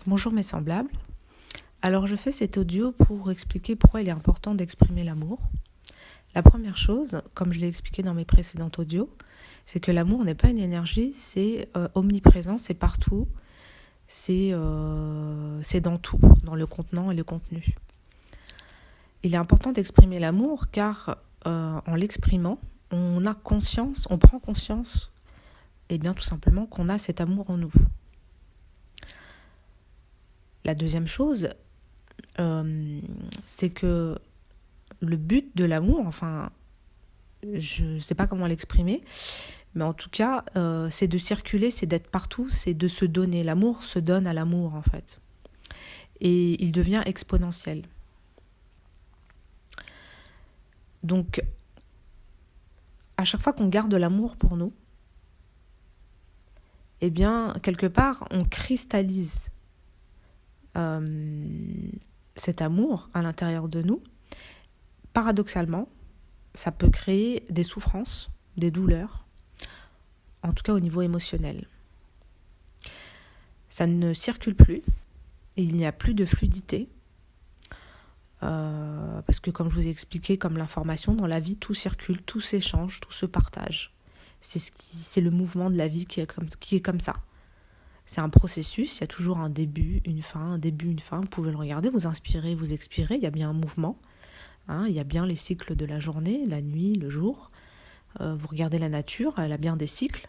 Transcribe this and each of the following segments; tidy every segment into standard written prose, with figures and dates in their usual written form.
Bonjour mes semblables. Alors je fais cet audio pour expliquer pourquoi il est important d'exprimer l'amour. La première chose, comme je l'ai expliqué dans mes précédents audios, c'est que l'amour n'est pas une énergie, c'est omniprésent, c'est partout, c'est dans tout, dans le contenant et le contenu. Il est important d'exprimer l'amour car en l'exprimant, on prend conscience, et bien tout simplement qu'on a cet amour en nous. La deuxième chose, c'est que le but de l'amour, je ne sais pas comment l'exprimer, mais en tout cas, c'est de circuler, c'est d'être partout, c'est de se donner. L'amour se donne à l'amour, en fait. Et il devient exponentiel. Donc, à chaque fois qu'on garde l'amour pour nous, eh bien, quelque part, on cristallise cet amour à l'intérieur de nous. Paradoxalement, ça peut créer des souffrances, des douleurs, en tout cas au niveau émotionnel. Ça ne circule plus et il n'y a plus de fluidité parce que comme je vous ai expliqué, comme l'information, dans la vie, tout circule, tout s'échange, tout se partage. C'est le mouvement de la vie qui est comme ça. C'est un processus, il y a toujours un début, une fin, Vous pouvez le regarder, vous inspirez, vous expirez, il y a bien un mouvement. Il y a bien les cycles de la journée, la nuit, le jour. Vous regardez la nature, elle a bien des cycles.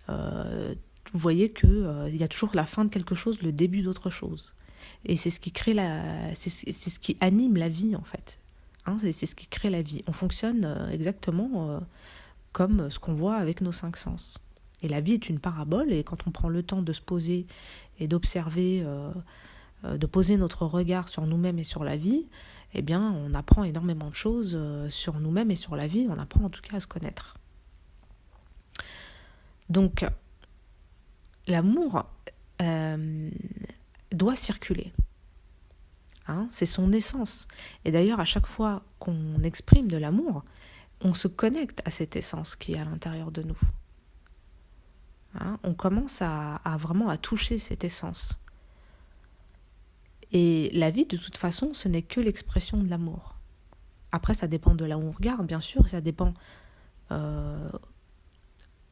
Vous voyez qu'il y a toujours la fin de quelque chose, le début d'autre chose. Et c'est ce qui crée c'est ce qui anime la vie en fait. C'est ce qui crée la vie. On fonctionne exactement comme ce qu'on voit avec nos 5 sens. Et la vie est une parabole, et quand on prend le temps de se poser et d'observer, de poser notre regard sur nous-mêmes et sur la vie, eh bien, on apprend énormément de choses sur nous-mêmes et sur la vie. On apprend en tout cas à se connaître. Donc, l'amour doit circuler. C'est son essence. Et d'ailleurs, à chaque fois qu'on exprime de l'amour, on se connecte à cette essence qui est à l'intérieur de nous. On commence à vraiment toucher cette essence. Et la vie, de toute façon, ce n'est que l'expression de l'amour. Après, ça dépend de là où on regarde, bien sûr, et ça dépend où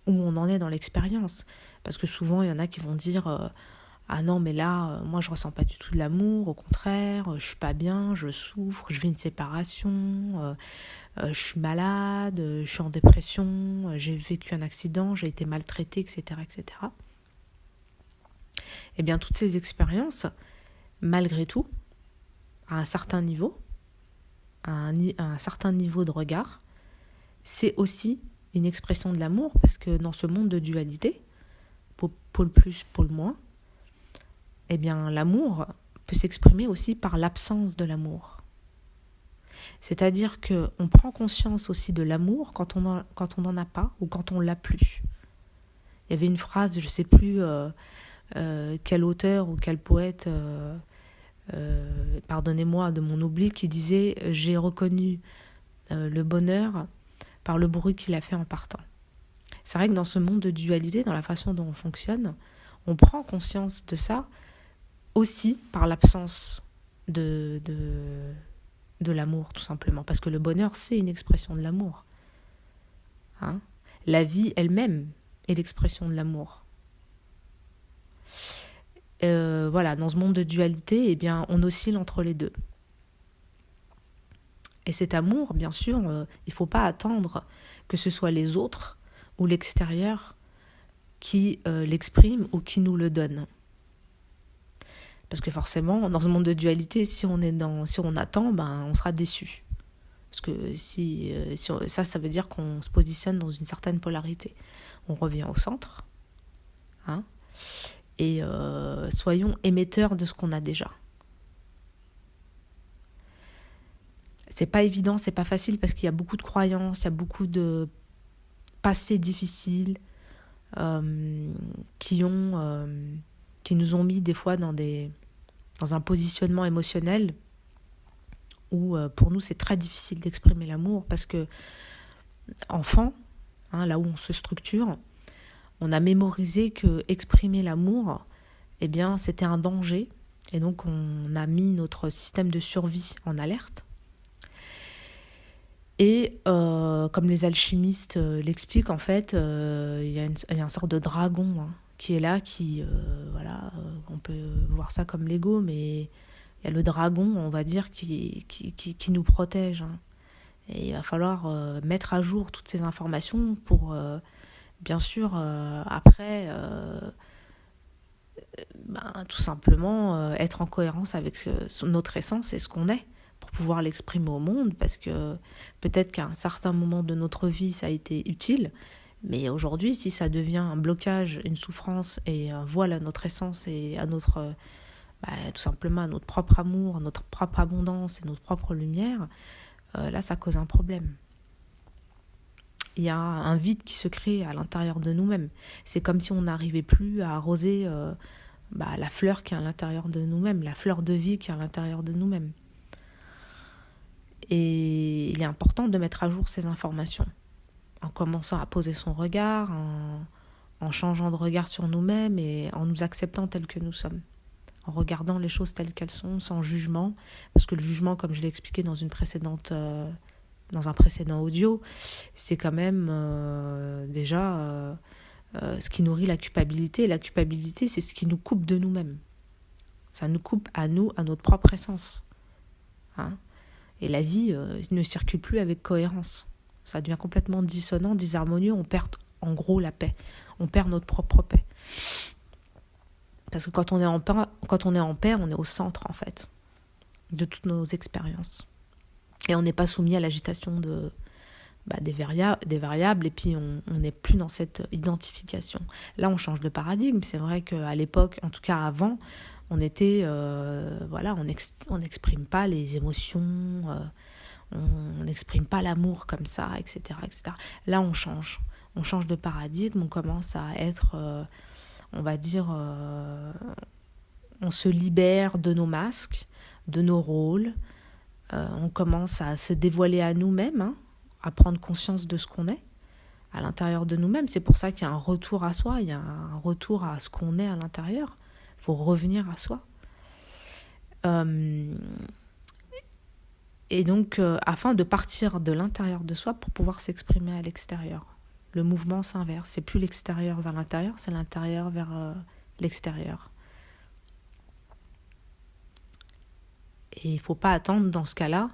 on en est dans l'expérience. Parce que souvent, il y en a qui vont dire ah non, mais là, moi, je ressens pas du tout de l'amour, au contraire, je suis pas bien, je souffre, je vis une séparation, je suis malade, je suis en dépression, j'ai vécu un accident, j'ai été maltraitée, etc., etc. Eh bien, toutes ces expériences, malgré tout, à un certain niveau, à un certain niveau de regard, c'est aussi une expression de l'amour, parce que dans ce monde de dualité, pour le plus, pour le moins, eh bien, l'amour peut s'exprimer aussi par l'absence de l'amour. C'est-à-dire qu'on prend conscience aussi de l'amour quand on n'en a pas ou quand on ne l'a plus. Il y avait une phrase, je ne sais plus quel auteur ou quel poète, pardonnez-moi de mon oubli, qui disait « J'ai reconnu le bonheur par le bruit qu'il a fait en partant ». C'est vrai que dans ce monde de dualité, dans la façon dont on fonctionne, on prend conscience de ça aussi par l'absence de l'amour, tout simplement. Parce que le bonheur, c'est une expression de l'amour. La vie elle-même est l'expression de l'amour. Voilà, dans ce monde de dualité, eh bien, on oscille entre les deux. Et cet amour, bien sûr, il ne faut pas attendre que ce soit les autres ou l'extérieur qui l'expriment ou qui nous le donnent. Parce que forcément, dans ce monde de dualité, si on attend, on sera déçu. Parce que ça veut dire qu'on se positionne dans une certaine polarité. On revient au centre, et soyons émetteurs de ce qu'on a déjà. C'est pas évident, c'est pas facile, parce qu'il y a beaucoup de croyances, il y a beaucoup de passés difficiles qui nous ont mis des fois dans un positionnement émotionnel où pour nous c'est très difficile d'exprimer l'amour, parce que enfant, là où on se structure, on a mémorisé que exprimer l'amour, eh bien, c'était un danger. Et donc, on a mis notre système de survie en alerte. Et comme les alchimistes l'expliquent, en fait, il y a une sorte de dragon qui est là, on peut voir ça comme l'ego, mais il y a le dragon, on va dire, qui nous protège. Et il va falloir mettre à jour toutes ces informations pour, bien sûr, après, tout simplement être en cohérence avec notre essence et ce qu'on est, pour pouvoir l'exprimer au monde, parce que peut-être qu'à un certain moment de notre vie, ça a été utile, mais aujourd'hui, si ça devient un blocage, une souffrance, et un voile à notre essence et à notre, tout simplement à notre propre amour, à notre propre abondance et notre propre lumière, là, ça cause un problème. Il y a un vide qui se crée à l'intérieur de nous-mêmes. C'est comme si on n'arrivait plus à arroser la fleur qui est à l'intérieur de nous-mêmes, la fleur de vie qui est à l'intérieur de nous-mêmes. Et il est important de mettre à jour ces informations, en commençant à poser son regard, en changeant de regard sur nous-mêmes et en nous acceptant tels que nous sommes, en regardant les choses telles qu'elles sont, sans jugement, parce que le jugement, comme je l'ai expliqué dans un précédent audio, c'est quand même déjà ce qui nourrit la culpabilité. Et la culpabilité, c'est ce qui nous coupe de nous-mêmes. Ça nous coupe à nous, à notre propre essence. Et la vie ne circule plus avec cohérence. Ça devient complètement dissonant, disharmonieux. On perd en gros la paix. On perd notre propre paix. Parce que quand on est en paix, on est au centre, en fait, de toutes nos expériences. Et on n'est pas soumis à l'agitation des variables, et puis on n'est plus dans cette identification. Là, on change de paradigme. C'est vrai qu'à l'époque, en tout cas avant, on était, on n'exprime pas les émotions, on n'exprime pas l'amour comme ça, etc., etc. Là, on change de paradigme, on commence à être, on se libère de nos masques, de nos rôles, on commence à se dévoiler à nous-mêmes, à prendre conscience de ce qu'on est à l'intérieur de nous-mêmes. C'est pour ça qu'il y a un retour à soi, il y a un retour à ce qu'on est à l'intérieur. Il faut revenir à soi. Et donc, afin de partir de l'intérieur de soi pour pouvoir s'exprimer à l'extérieur. Le mouvement s'inverse. C'est plus l'extérieur vers l'intérieur, c'est l'intérieur vers l'extérieur. Et il ne faut pas attendre, dans ce cas-là,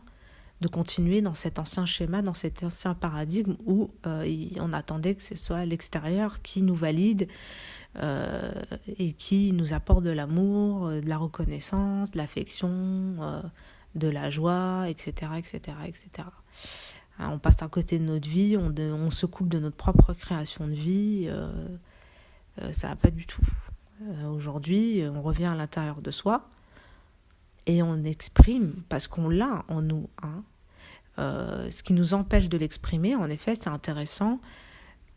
de continuer dans cet ancien schéma, dans cet ancien paradigme où on attendait que ce soit l'extérieur qui nous valide et qui nous apporte de l'amour, de la reconnaissance, de l'affection, de la joie, etc., etc., etc. On passe à côté de notre vie, on se coupe de notre propre création de vie, ça va pas du tout. Aujourd'hui, on revient à l'intérieur de soi et on exprime, parce qu'on l'a en nous. Ce qui nous empêche de l'exprimer, en effet, c'est intéressant.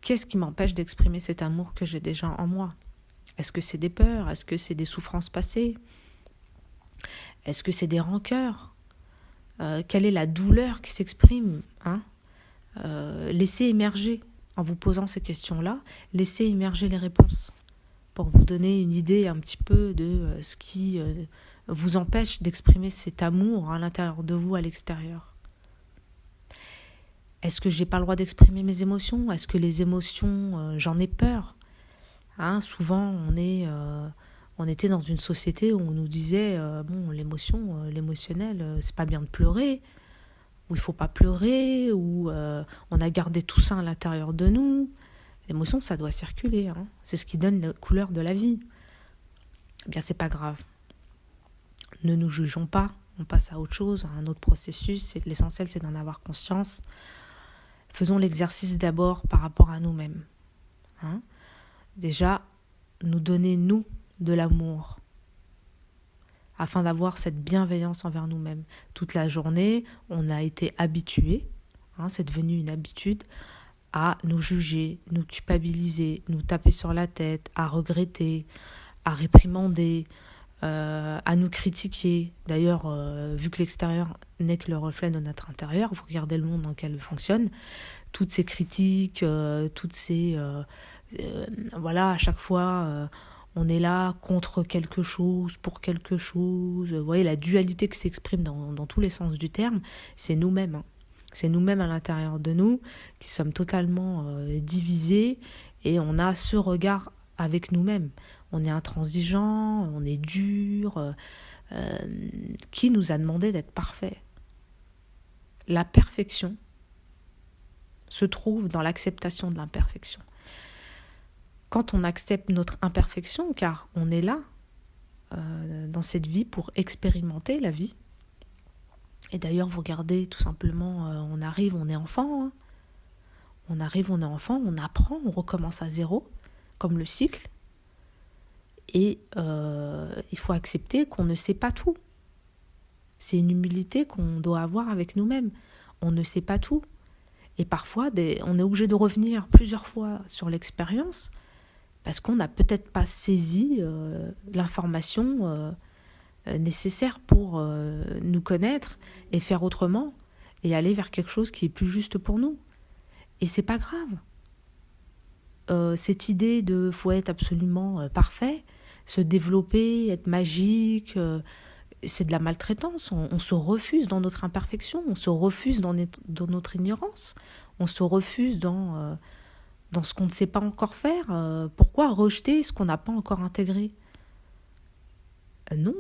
Qu'est-ce qui m'empêche d'exprimer cet amour que j'ai déjà en moi ? Est-ce que c'est des peurs ? Est-ce que c'est des souffrances passées ? Est-ce que c'est des rancœurs ? Quelle est la douleur qui s'exprime ? Laissez émerger, en vous posant ces questions-là, laissez émerger les réponses pour vous donner une idée un petit peu de ce qui vous empêche d'exprimer cet amour à l'intérieur de vous, à l'extérieur. Est-ce que j'ai pas le droit d'exprimer mes émotions ? Est-ce que les émotions, j'en ai peur ? Souvent, on était dans une société où on nous disait l'émotionnel, c'est pas bien de pleurer, ou il faut pas pleurer, ou on a gardé tout ça à l'intérieur de nous. L'émotion, ça doit circuler, c'est ce qui donne la couleur de la vie. Eh bien, c'est pas grave. Ne nous jugeons pas, on passe à autre chose, à un autre processus. L'essentiel, c'est d'en avoir conscience. Faisons l'exercice d'abord par rapport à nous-mêmes. Déjà, nous donner, nous, de l'amour, afin d'avoir cette bienveillance envers nous-mêmes. Toute la journée, on a été habitués, c'est devenu une habitude, à nous juger, nous culpabiliser, nous taper sur la tête, à regretter, à réprimander, à nous critiquer. D'ailleurs, vu que l'extérieur n'est que le reflet de notre intérieur, il faut regarder le monde dans lequel il fonctionne. Toutes ces critiques, à chaque fois, On est là contre quelque chose, pour quelque chose. Vous voyez, la dualité qui s'exprime dans tous les sens du terme, c'est nous-mêmes. Hein. C'est nous-mêmes à l'intérieur de nous qui sommes totalement divisés et on a ce regard avec nous-mêmes. On est intransigeant, on est dur. Qui nous a demandé d'être parfait ? La perfection se trouve dans l'acceptation de l'imperfection. Quand on accepte notre imperfection, car on est là dans cette vie pour expérimenter la vie. Et d'ailleurs, vous regardez tout simplement, on arrive, on est enfant. Hein. On arrive, on est enfant, on apprend, on recommence à zéro, comme le cycle. Et il faut accepter qu'on ne sait pas tout. C'est une humilité qu'on doit avoir avec nous-mêmes. On ne sait pas tout. Et parfois, on est obligé de revenir plusieurs fois sur l'expérience parce qu'on n'a peut-être pas saisi l'information nécessaire pour nous connaître et faire autrement et aller vers quelque chose qui est plus juste pour nous. Et c'est pas grave. Cette idée de faut être absolument parfait, se développer, être magique, c'est de la maltraitance. On se refuse dans notre imperfection, on se refuse dans notre ignorance, on se refuse dans ce qu'on ne sait pas encore faire. Pourquoi rejeter ce qu'on n'a pas encore intégré ? Non.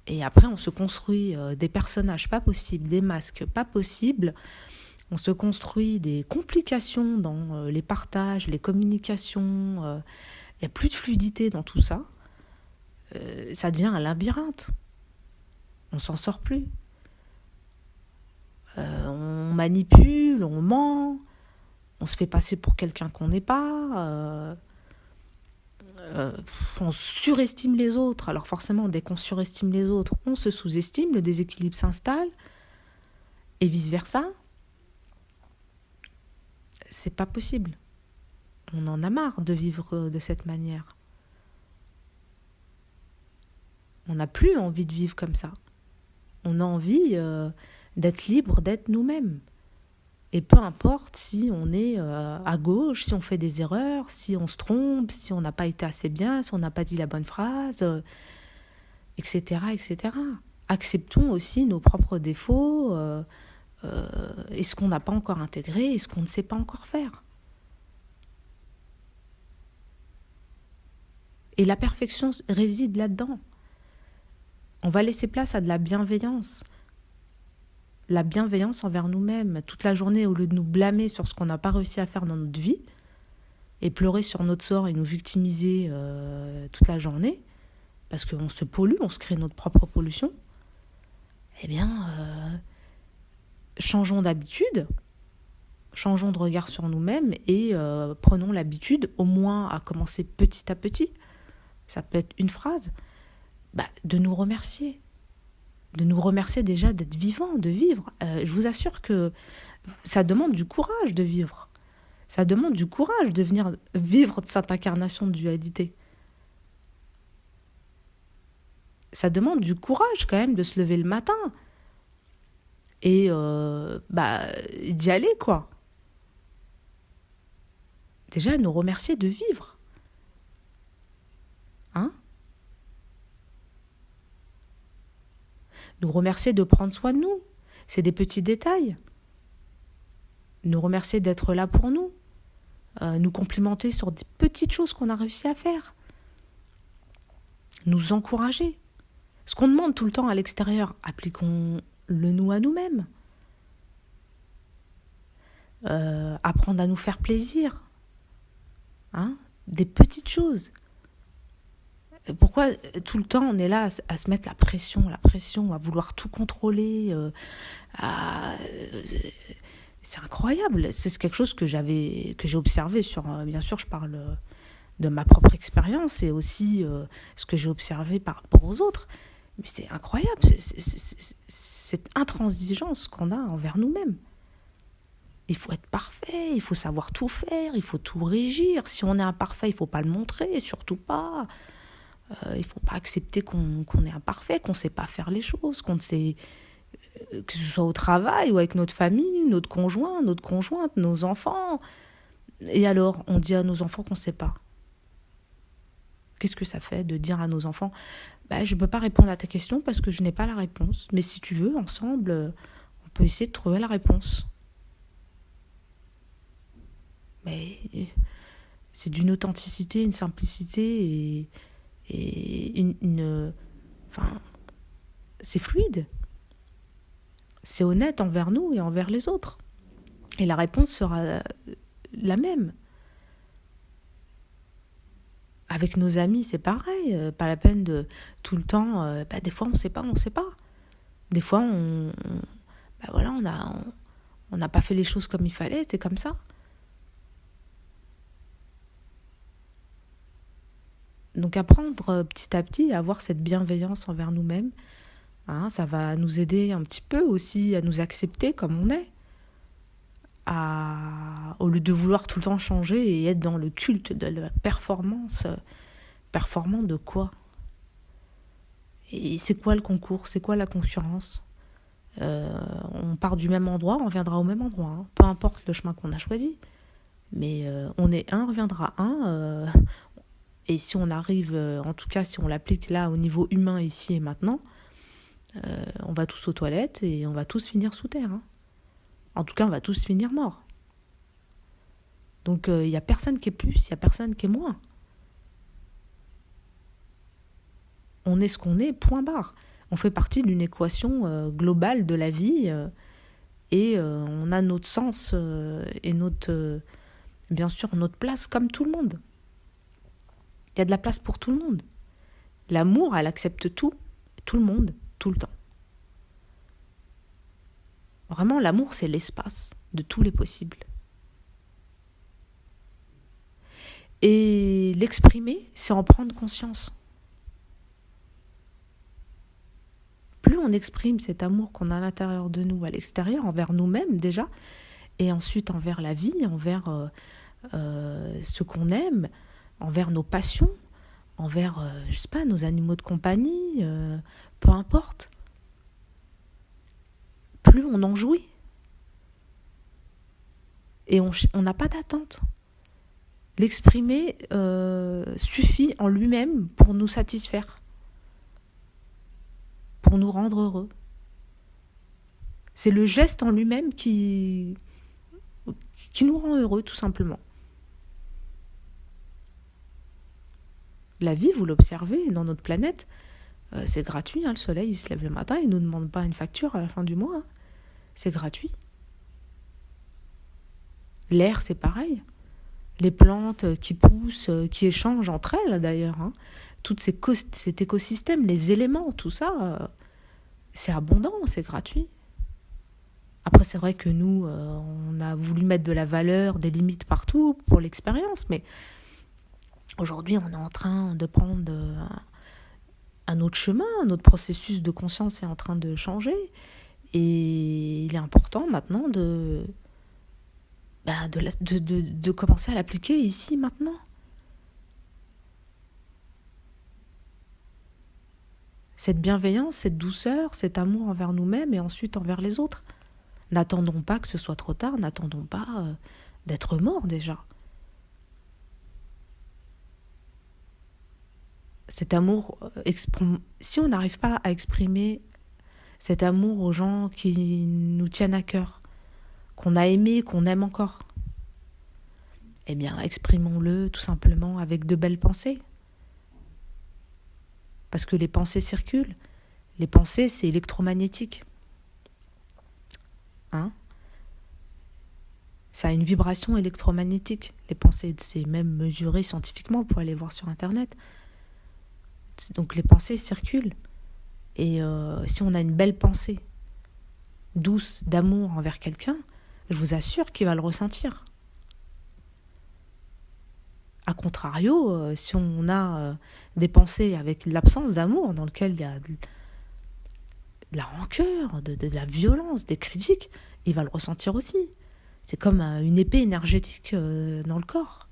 Et après, on se construit des personnages pas possibles, des masques pas possibles. On se construit des complications dans les partages, les communications. Il n'y a plus de fluidité dans tout ça. Ça devient un labyrinthe. On s'en sort plus. On manipule, on ment, on se fait passer pour quelqu'un qu'on n'est pas. On surestime les autres. Alors forcément, dès qu'on surestime les autres, on se sous-estime, le déséquilibre s'installe. Et vice-versa. C'est pas possible. On en a marre de vivre de cette manière. On n'a plus envie de vivre comme ça. On a envie d'être libre, d'être nous-mêmes. Et peu importe si on est à gauche, si on fait des erreurs, si on se trompe, si on n'a pas été assez bien, si on n'a pas dit la bonne phrase, etc., etc. Acceptons aussi nos propres défauts et ce qu'on n'a pas encore intégré et ce qu'on ne sait pas encore faire. Et la perfection réside là-dedans. On va laisser place à de la bienveillance. La bienveillance envers nous-mêmes. Toute la journée, au lieu de nous blâmer sur ce qu'on n'a pas réussi à faire dans notre vie, et pleurer sur notre sort et nous victimiser toute la journée, parce qu'on se pollue, on se crée notre propre pollution, eh bien, changeons d'habitude, changeons de regard sur nous-mêmes et prenons l'habitude, au moins à commencer petit à petit, ça peut être une phrase, de nous remercier. De nous remercier déjà d'être vivant, de vivre. Je vous assure que ça demande du courage de vivre. Ça demande du courage de venir vivre de cette incarnation de dualité. Ça demande du courage quand même de se lever le matin et d'y aller, quoi. Déjà, nous remercier de vivre. Hein ? Nous remercier de prendre soin de nous. C'est des petits détails. Nous remercier d'être là pour nous. Nous complimenter sur des petites choses qu'on a réussi à faire. Nous encourager. Ce qu'on demande tout le temps à l'extérieur, appliquons-le nous à nous-mêmes. Apprendre à nous faire plaisir. Hein ? Des petites choses. Pourquoi tout le temps on est là à se mettre la pression, à vouloir tout contrôler c'est incroyable. C'est quelque chose que j'ai observé bien sûr je parle de ma propre expérience et aussi ce que j'ai observé par rapport aux autres. Mais c'est incroyable, cette intransigeance qu'on a envers nous-mêmes. Il faut être parfait, il faut savoir tout faire, il faut tout régir. Si on est imparfait, il ne faut pas le montrer, surtout pas. Il ne faut pas accepter qu'on est imparfait, qu'on ne sait pas faire les choses, qu'on ne sait, que ce soit au travail ou avec notre famille, notre conjoint, notre conjointe, nos enfants. Et alors, on dit à nos enfants qu'on ne sait pas. Qu'est-ce que ça fait de dire à nos enfants, je ne peux pas répondre à ta question parce que je n'ai pas la réponse. Mais si tu veux, ensemble, on peut essayer de trouver la réponse. Mais c'est d'une authenticité, une simplicité et enfin, c'est fluide. C'est honnête envers nous et envers les autres. Et la réponse sera la même. Avec nos amis, c'est pareil. Pas la peine de tout le temps. Des fois, on ne sait pas. Des fois, on n'a pas fait les choses comme il fallait. C'est comme ça. Donc, apprendre petit à petit à avoir cette bienveillance envers nous-mêmes, ça va nous aider un petit peu aussi à nous accepter comme on est. Au lieu de vouloir tout le temps changer et être dans le culte de la performance. Performant de quoi? Et c'est quoi le concours? C'est quoi la concurrence? On part du même endroit, on reviendra au même endroit. Peu importe le chemin qu'on a choisi. Mais on est un, on reviendra un. Et si on arrive, en tout cas si on l'applique là au niveau humain ici et maintenant, on va tous aux toilettes et on va tous finir sous terre. En tout cas, on va tous finir morts. Donc il n'y a personne qui est plus, il n'y a personne qui est moins. On est ce qu'on est, point barre. On fait partie d'une équation globale de la vie et on a notre sens et bien sûr notre place comme tout le monde. Il y a de la place pour tout le monde. L'amour, elle accepte tout le monde, tout le temps. Vraiment, l'amour, c'est l'espace de tous les possibles. Et l'exprimer, c'est en prendre conscience. Plus on exprime cet amour qu'on a à l'intérieur de nous, à l'extérieur, envers nous-mêmes déjà, et ensuite envers la vie, envers ce qu'on aime, envers nos passions, envers, nos animaux de compagnie, peu importe, plus on en jouit. Et on n'a pas d'attente. L'exprimer suffit en lui-même pour nous satisfaire, pour nous rendre heureux. C'est le geste en lui-même qui nous rend heureux, tout simplement. La vie, vous l'observez, dans notre planète, c'est gratuit. Le soleil, il se lève le matin, il ne nous demande pas une facture à la fin du mois. C'est gratuit. L'air, c'est pareil. Les plantes qui poussent, qui échangent entre elles d'ailleurs. Tout cet écosystème, les éléments, tout ça, c'est abondant, c'est gratuit. Après, c'est vrai que nous, on a voulu mettre de la valeur, des limites partout pour l'expérience, mais aujourd'hui, on est en train de prendre un autre chemin, notre processus de conscience est en train de changer, et il est important maintenant de commencer à l'appliquer ici, maintenant. Cette bienveillance, cette douceur, cet amour envers nous-mêmes et ensuite envers les autres. N'attendons pas que ce soit trop tard, n'attendons pas d'être mort déjà. Cet amour, si on n'arrive pas à exprimer cet amour aux gens qui nous tiennent à cœur, qu'on a aimé, qu'on aime encore, eh bien, exprimons-le tout simplement avec de belles pensées. Parce que les pensées circulent. Les pensées, c'est électromagnétique. Ça a une vibration électromagnétique. Les pensées, c'est même mesuré scientifiquement, vous pouvez aller voir sur Internet. Donc les pensées circulent. Et si on a une belle pensée, douce, d'amour envers quelqu'un, je vous assure qu'il va le ressentir. A contrario, si on a des pensées avec l'absence d'amour, dans lequel il y a de la rancœur, de la violence, des critiques, il va le ressentir aussi. C'est comme une épée énergétique dans le corps.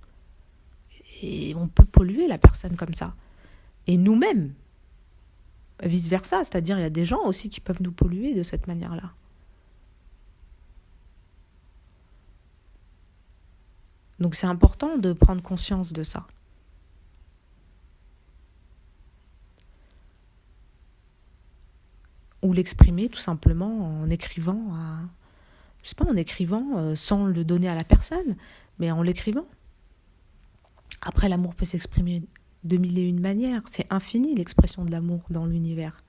Et on peut polluer la personne comme ça. Et nous-mêmes, vice-versa, c'est-à-dire il y a des gens aussi qui peuvent nous polluer de cette manière-là. Donc c'est important de prendre conscience de ça. ou l'exprimer tout simplement en écrivant, je sais pas, en écrivant sans le donner à la personne, mais en l'écrivant. Après, l'amour peut s'exprimer de mille et une manières. C'est infini l'expression de l'amour dans l'univers.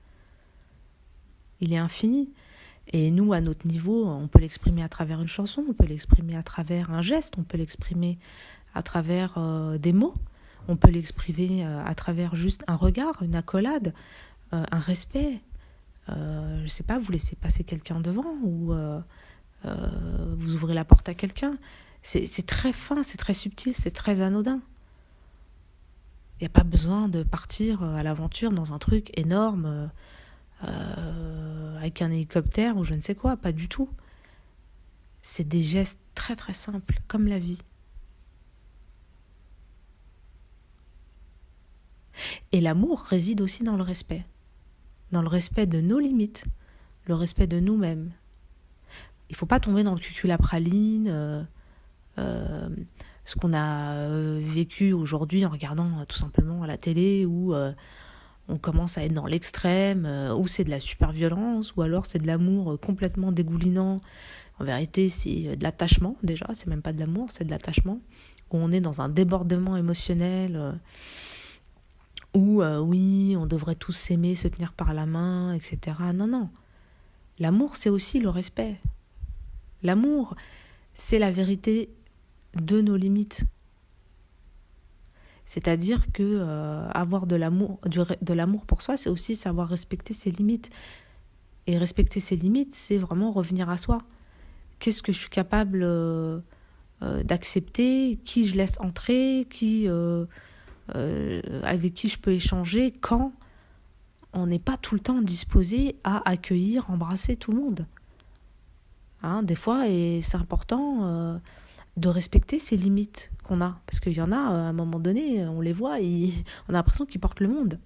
Il est infini. Et nous, à notre niveau, on peut l'exprimer à travers une chanson, on peut l'exprimer à travers un geste, on peut l'exprimer à travers des mots, on peut l'exprimer à travers juste un regard, une accolade, un respect. Je sais pas, vous laissez passer quelqu'un devant ou vous ouvrez la porte à quelqu'un. C'est très fin, c'est très subtil, c'est très anodin. Il n'y a pas besoin de partir à l'aventure dans un truc énorme avec un hélicoptère ou je ne sais quoi, pas du tout. C'est des gestes très très simples, comme la vie. Et l'amour réside aussi dans le respect de nos limites, le respect de nous-mêmes. Il ne faut pas tomber dans le cuculapraline, ce qu'on a vécu aujourd'hui en regardant tout simplement à la télé où on commence à être dans l'extrême, où c'est de la super-violence, ou alors c'est de l'amour complètement dégoulinant. En vérité, c'est de l'attachement déjà, c'est même pas de l'amour, c'est de l'attachement, où on est dans un débordement émotionnel, où oui, on devrait tous s'aimer, se tenir par la main, etc. Non, non. L'amour, c'est aussi le respect. L'amour, c'est la vérité de nos limites. C'est-à-dire que avoir de l'amour pour soi, c'est aussi savoir respecter ses limites. Et respecter ses limites, c'est vraiment revenir à soi. Qu'est-ce que je suis capable d'accepter, qui je laisse entrer, avec qui je peux échanger, quand on n'est pas tout le temps disposé à accueillir, embrasser tout le monde. Hein, des fois, et c'est important de respecter ces limites qu'on a. Parce qu'il y en a, à un moment donné, on les voit, on a l'impression qu'ils portent le monde.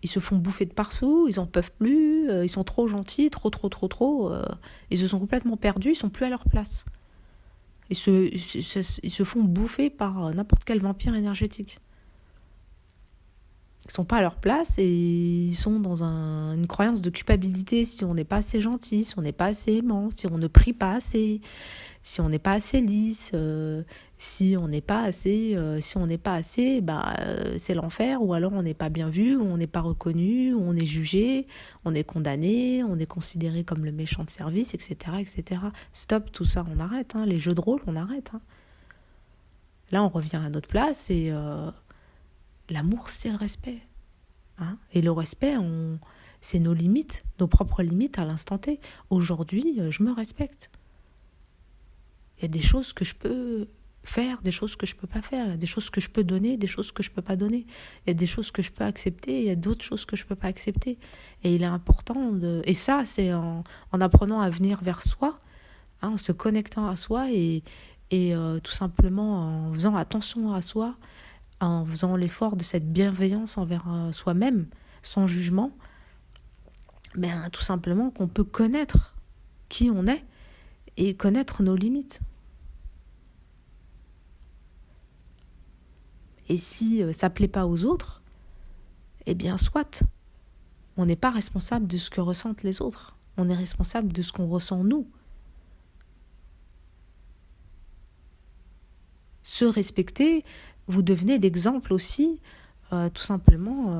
Ils se font bouffer de partout, ils en peuvent plus, ils sont trop gentils, trop, ils se sont complètement perdus, ils sont plus à leur place. Ils se font bouffer par n'importe quel vampire énergétique. Ils sont pas à leur place et ils sont dans une croyance de culpabilité si on n'est pas assez gentil, si on n'est pas assez aimant, si on ne prie pas assez, si on n'est pas assez lisse, si on n'est pas assez, c'est l'enfer, ou alors on n'est pas bien vu, ou on n'est pas reconnu, ou on est jugé, on est condamné, on est considéré comme le méchant de service, etc., etc. Stop, tout ça, on arrête. Hein. Les jeux de rôle, on arrête. Hein. Là, on revient à notre place et l'amour, c'est le respect. Hein. Et le respect, c'est nos limites, nos propres limites à l'instant T. Aujourd'hui, je me respecte. Il y a des choses que je peux faire, des choses que je peux pas faire, il y a des choses que je peux donner, des choses que je peux pas donner. Il y a des choses que je peux accepter, il y a d'autres choses que je peux pas accepter. Et il est important et ça, c'est en apprenant à venir vers soi, hein, en se connectant à soi et tout simplement en faisant attention à soi, en faisant l'effort de cette bienveillance envers soi-même, sans jugement, tout simplement qu'on peut connaître qui on est et connaître nos limites. Et si ça ne plaît pas aux autres, eh bien soit. On n'est pas responsable de ce que ressentent les autres. On est responsable de ce qu'on ressent nous. Se respecter, vous devenez l'exemple aussi, tout simplement,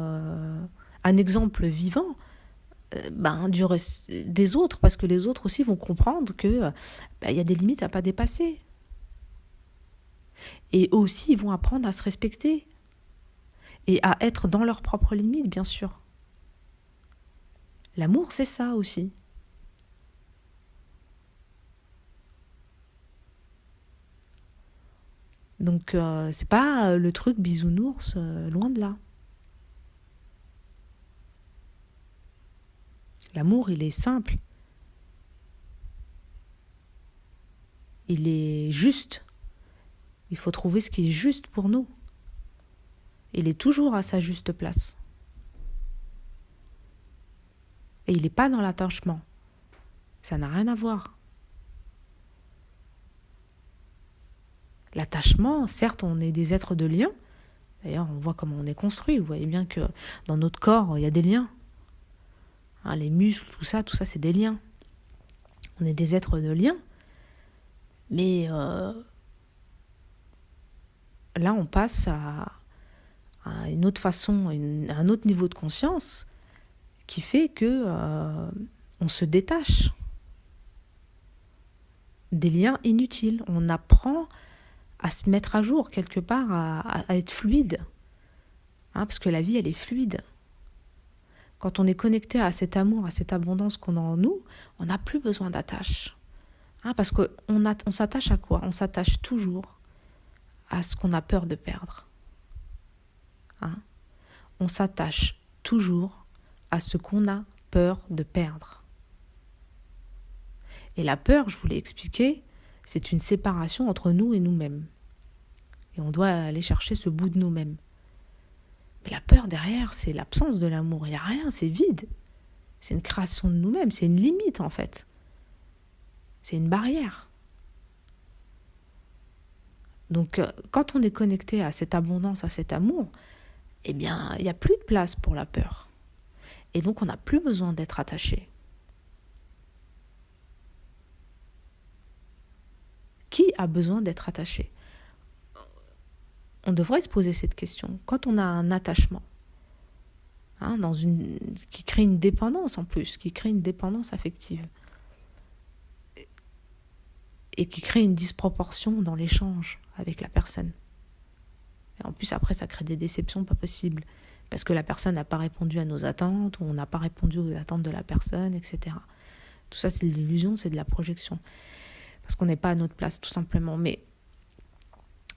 un exemple vivant des autres, parce que les autres aussi vont comprendre que y a des limites à ne pas dépasser. Et eux aussi, ils vont apprendre à se respecter et à être dans leurs propres limites, bien sûr. L'amour, c'est ça aussi. Donc, c'est pas le truc bisounours, loin de là. L'amour, il est simple. Il est juste. Il faut trouver ce qui est juste pour nous. Il est toujours à sa juste place. Et il n'est pas dans l'attachement. Ça n'a rien à voir. L'attachement, certes, on est des êtres de lien. D'ailleurs, on voit comment on est construit. Vous voyez bien que dans notre corps, il y a des liens. Hein, les muscles, tout ça, c'est des liens. On est des êtres de liens. Mais là, on passe à une autre façon, à un autre niveau de conscience qui fait que on se détache des liens inutiles. On apprend à se mettre à jour quelque part, à être fluide. Hein, parce que la vie, elle est fluide. Quand on est connecté à cet amour, à cette abondance qu'on a en nous, on n'a plus besoin d'attache. Hein, parce qu'on s'attache à quoi? On s'attache toujours à ce qu'on a peur de perdre. Hein, on s'attache toujours à ce qu'on a peur de perdre. Et la peur, je vous l'ai expliqué, c'est une séparation entre nous et nous-mêmes. Et on doit aller chercher ce bout de nous-mêmes. Mais la peur derrière, c'est l'absence de l'amour. Il n'y a rien, c'est vide. C'est une création de nous-mêmes, c'est une limite en fait. C'est une barrière. Donc quand on est connecté à cette abondance, à cet amour, eh bien, il n'y a plus de place pour la peur. Et donc on n'a plus besoin d'être attaché. Qui a besoin d'être attaché? On devrait se poser cette question. Quand on a un attachement, hein, qui crée une dépendance en plus, qui crée une dépendance affective, et qui crée une disproportion dans l'échange avec la personne. Et en plus, après, ça crée des déceptions pas possibles, parce que la personne n'a pas répondu à nos attentes, ou on n'a pas répondu aux attentes de la personne, etc. Tout ça, c'est de l'illusion, c'est de la projection. Parce qu'on n'est pas à notre place, tout simplement. Mais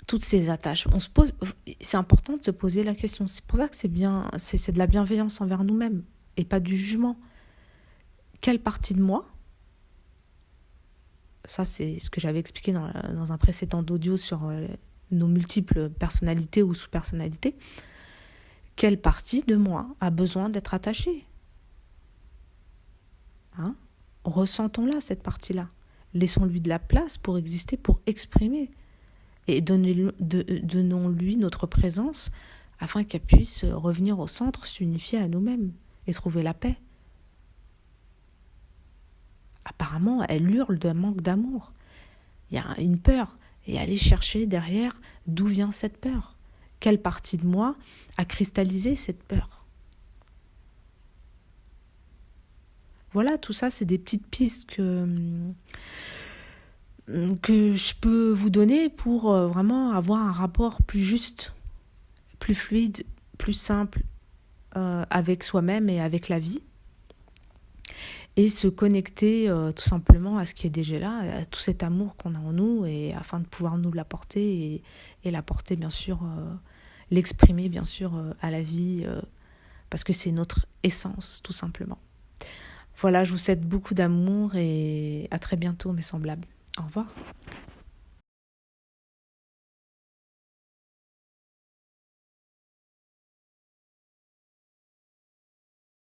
toutes ces attaches, c'est important de se poser la question. C'est pour ça que c'est bien, c'est de la bienveillance envers nous-mêmes, et pas du jugement. Quelle partie de moi, ça c'est ce que j'avais expliqué dans un précédent audio sur nos multiples personnalités ou sous-personnalités, quelle partie de moi a besoin d'être attachée? Hein? Ressentons-la, cette partie-là. Laissons-lui de la place pour exister, pour exprimer. Et donnons-lui notre présence afin qu'elle puisse revenir au centre, s'unifier à nous-mêmes et trouver la paix. Apparemment, elle hurle d'un manque d'amour. Il y a une peur. Et aller chercher derrière d'où vient cette peur. Quelle partie de moi a cristallisé cette peur? Voilà, tout ça, c'est des petites pistes que je peux vous donner pour vraiment avoir un rapport plus juste, plus fluide, plus simple avec soi-même et avec la vie. Et se connecter tout simplement à ce qui est déjà là, à tout cet amour qu'on a en nous, et afin de pouvoir nous l'apporter et l'apporter bien sûr, l'exprimer bien sûr à la vie, parce que c'est notre essence tout simplement. Voilà, je vous souhaite beaucoup d'amour et à très bientôt mes semblables. Au revoir.